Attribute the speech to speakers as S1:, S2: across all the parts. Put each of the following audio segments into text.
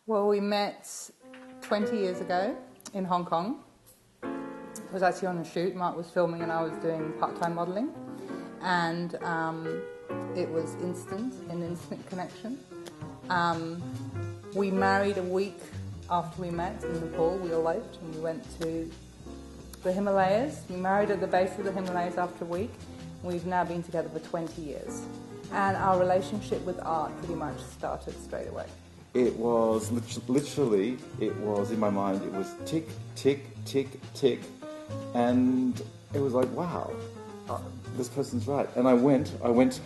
S1: Well, we met 20 years ago in Hong Kong. I was actually on a shoot. Marc was filming and I was doing part-time modelling. And it was an instant connection. We married a week after we met in Nepal. We eloped and we went to the Himalayas. We married at the base of the Himalayas after a week. We've now been together for 20 years. And our relationship with art pretty much started straight away.
S2: It was literally, it was in my mind, it was tick, tick, tick, tick. And it was like, wow, this person's right. And I went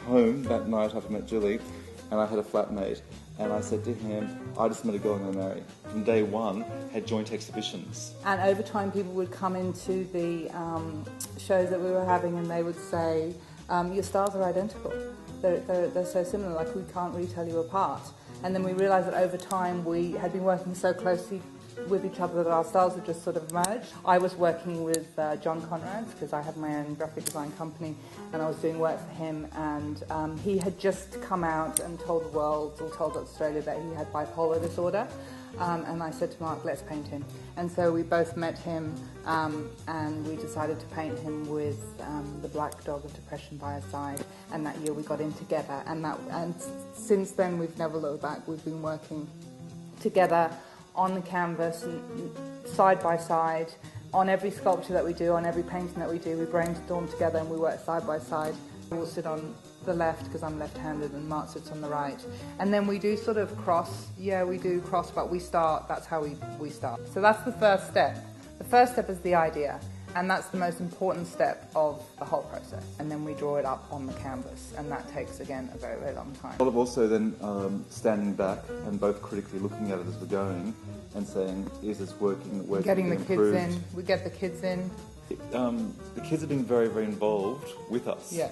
S2: home that night after I met Gillie, and I had a flatmate. And I said to him, I just met a girl I'm going to marry. From day one, had joint exhibitions.
S1: And over time, people would come into the shows that we were having and they would say, your styles are identical. They're so similar, like we can't really tell you apart. And then we realised that over time, we had been working so closely with each other that our styles had just sort of merged. I was working with John Conrad's because I had my own graphic design company and I was doing work for him, and he had just come out and told the world, or told Australia, that he had bipolar disorder. And I said to Marc, let's paint him. And so we both met him and we decided to paint him with the Black Dog of Depression by his side. And that year we got in together. And since then we've never looked back. We've been working together on the canvas, side by side, on every sculpture that we do, on every painting that we do. We brainstorm together and we work side by side. We'll sit on the left because I'm left-handed and Marc sits on the right. And then we do sort of cross. Yeah, we do cross, but we start, that's how we start. So that's the first step. The first step is the idea, and that's the most important step of the whole process. And then we draw it up on the canvas, and that takes, again, a very, very long time.
S2: A lot of also then standing back and both critically looking at it as we're going and saying, is this working? Where's
S1: Getting the
S2: improved?
S1: kids in. We get the kids in.
S2: The kids have been very, very involved with us.
S1: Yeah.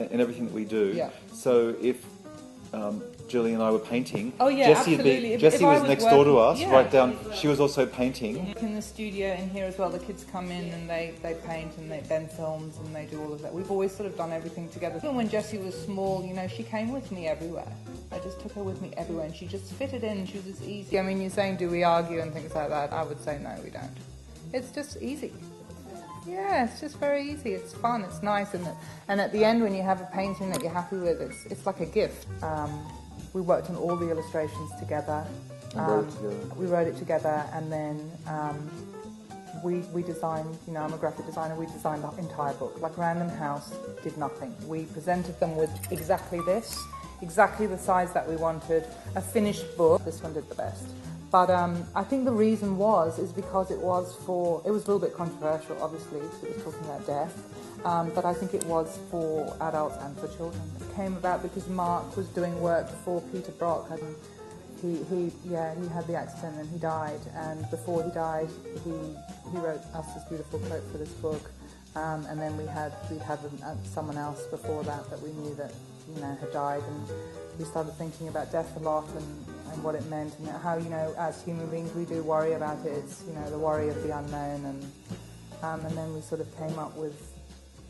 S2: In everything that we do.
S1: Yeah.
S2: So if Gillie and I were painting,
S1: oh, yeah, absolutely.
S2: Jessie was next door to us,
S1: yeah.
S2: right down. She was also painting.
S1: In the studio in here as well, the kids come in and they paint and they Ben films and they do all of that. We've always sort of done everything together. Even when Jessie was small, you know, she came with me everywhere. I just took her with me everywhere and she just fitted in. She was just easy. I mean, you're saying, do we argue and things like that? I would say no, we don't. It's just easy. Yeah, it's just very easy. It's fun. It's nice, and at the end, when you have a painting that you're happy with, it's like a gift. We worked on all the illustrations together. We wrote it together, and then we designed. You know, I'm a graphic designer. We designed the entire book. Like Random House did nothing. We presented them with exactly this, exactly the size that we wanted. A finished book. This one did the best. But I think the reason is because it was a little bit controversial, obviously, because it was talking about death, but I think it was for adults and for children. It came about because Marc was doing work for Peter Brock. He had the accident and he died, and before he died, he wrote us this beautiful quote for this book, and then we'd had someone else before that we knew that, you know, had died, and we started thinking about death a lot and what it meant, and how, you know, as human beings we do worry about it. It's, you know, the worry of the unknown, and then we sort of came up with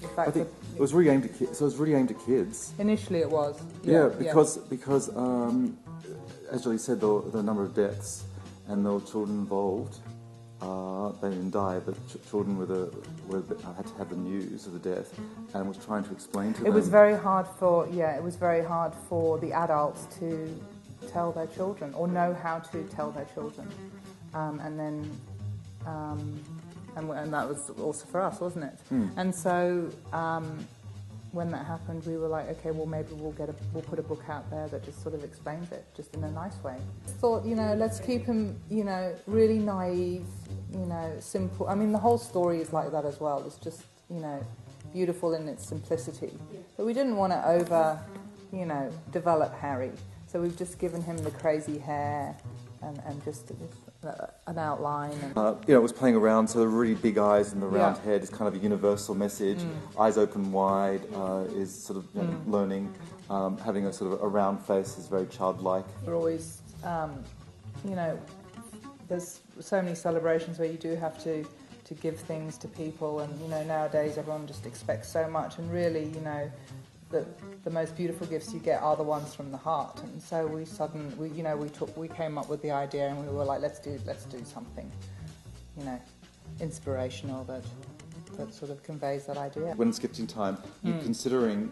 S1: the fact
S2: I think it was really aimed at kids. So it was really aimed at kids.
S1: Initially, it was.
S2: Yeah, because as Gillie said, the number of deaths and there were children involved. They didn't die, but children had to have the news of the death, and was trying to explain to them.
S1: It was very hard for the adults to tell their children, or know how to tell their children, and that was also for us, wasn't it? And so when that happened, we were like, okay, well, maybe we'll put a book out there that just sort of explains it, just in a nice way. Thought, you know, let's keep him, you know, really naive, you know, simple. I mean, the whole story is like that as well. It's just, you know, beautiful in its simplicity. But we didn't want to develop Harry. So we've just given him the crazy hair and just an outline.
S2: It was playing around, so the really big eyes and the round head is kind of a universal message. Eyes open wide is sort of learning. Having a sort of a round face is very childlike.
S1: We're always, there's so many celebrations where you do have to give things to people, and, you know, nowadays everyone just expects so much, and really, you know, that the most beautiful gifts you get are the ones from the heart. And so we came up with the idea, and we were like, let's do something, inspirational that sort of conveys that idea.
S2: When it's gifting time, you're considering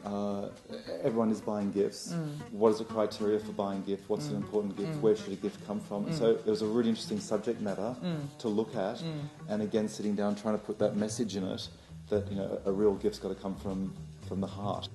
S2: everyone is buying gifts. What is the criteria for buying gifts? What's an important gift? Where should a gift come from? And so it was a really interesting subject matter to look at, and again, sitting down trying to put that message in it that a real gift's got to come from the heart.